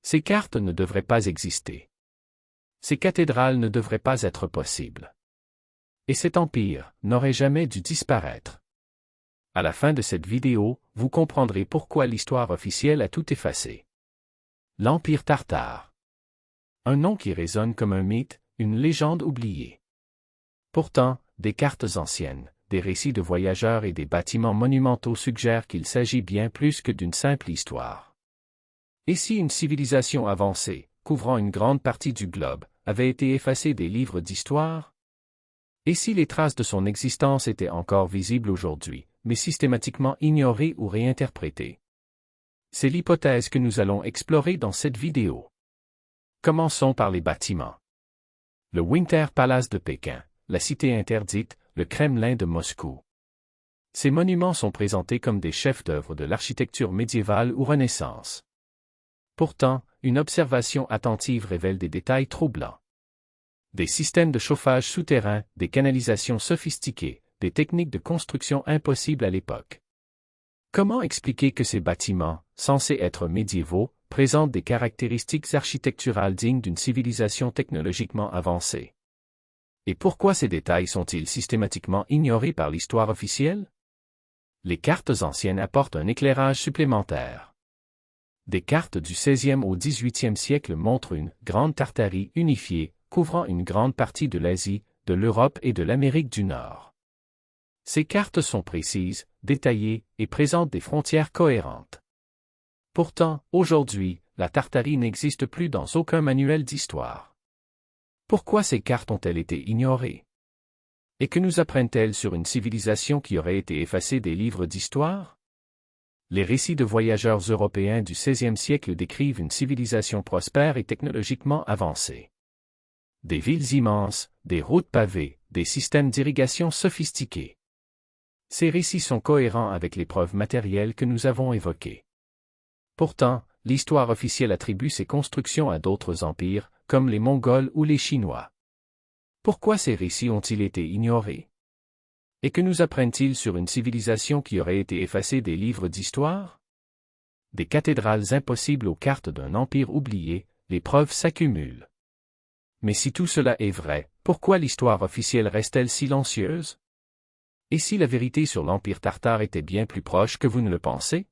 Ces cartes ne devraient pas exister. Ces cathédrales ne devraient pas être possibles. Et cet empire n'aurait jamais dû disparaître. À la fin de cette vidéo, vous comprendrez pourquoi l'histoire officielle a tout effacé. L'Empire tartare. Un nom qui résonne comme un mythe, une légende oubliée. Pourtant, des cartes anciennes, des récits de voyageurs et des bâtiments monumentaux suggèrent qu'il s'agit bien plus que d'une simple histoire. Et si une civilisation avancée, couvrant une grande partie du globe, avait été effacée des livres d'histoire? Et si les traces de son existence étaient encore visibles aujourd'hui, mais systématiquement ignorées ou réinterprétées? C'est l'hypothèse que nous allons explorer dans cette vidéo. Commençons par les bâtiments. Le Winter Palace de Pékin, la Cité interdite, le Kremlin de Moscou. Ces monuments sont présentés comme des chefs-d'œuvre de l'architecture médiévale ou Renaissance. Pourtant, une observation attentive révèle des détails troublants. Des systèmes de chauffage souterrains, des canalisations sophistiquées, des techniques de construction impossibles à l'époque. Comment expliquer que ces bâtiments, censés être médiévaux, présentent des caractéristiques architecturales dignes d'une civilisation technologiquement avancée? Et pourquoi ces détails sont-ils systématiquement ignorés par l'histoire officielle? Les cartes anciennes apportent un éclairage supplémentaire. Des cartes du XVIe au XVIIIe siècle montrent une grande Tartarie unifiée, couvrant une grande partie de l'Asie, de l'Europe et de l'Amérique du Nord. Ces cartes sont précises, détaillées et présentent des frontières cohérentes. Pourtant, aujourd'hui, la Tartarie n'existe plus dans aucun manuel d'histoire. Pourquoi ces cartes ont-elles été ignorées? Et que nous apprennent-elles sur une civilisation qui aurait été effacée des livres d'histoire? Les récits de voyageurs européens du XVIe siècle décrivent une civilisation prospère et technologiquement avancée. Des villes immenses, des routes pavées, des systèmes d'irrigation sophistiqués. Ces récits sont cohérents avec les preuves matérielles que nous avons évoquées. Pourtant, l'histoire officielle attribue ces constructions à d'autres empires, comme les Mongols ou les Chinois. Pourquoi ces récits ont-ils été ignorés? Et que nous apprennent-ils sur une civilisation qui aurait été effacée des livres d'histoire? Des cathédrales impossibles aux cartes d'un empire oublié, les preuves s'accumulent. Mais si tout cela est vrai, pourquoi l'histoire officielle reste-t-elle silencieuse? Et si la vérité sur l'Empire tartare était bien plus proche que vous ne le pensez?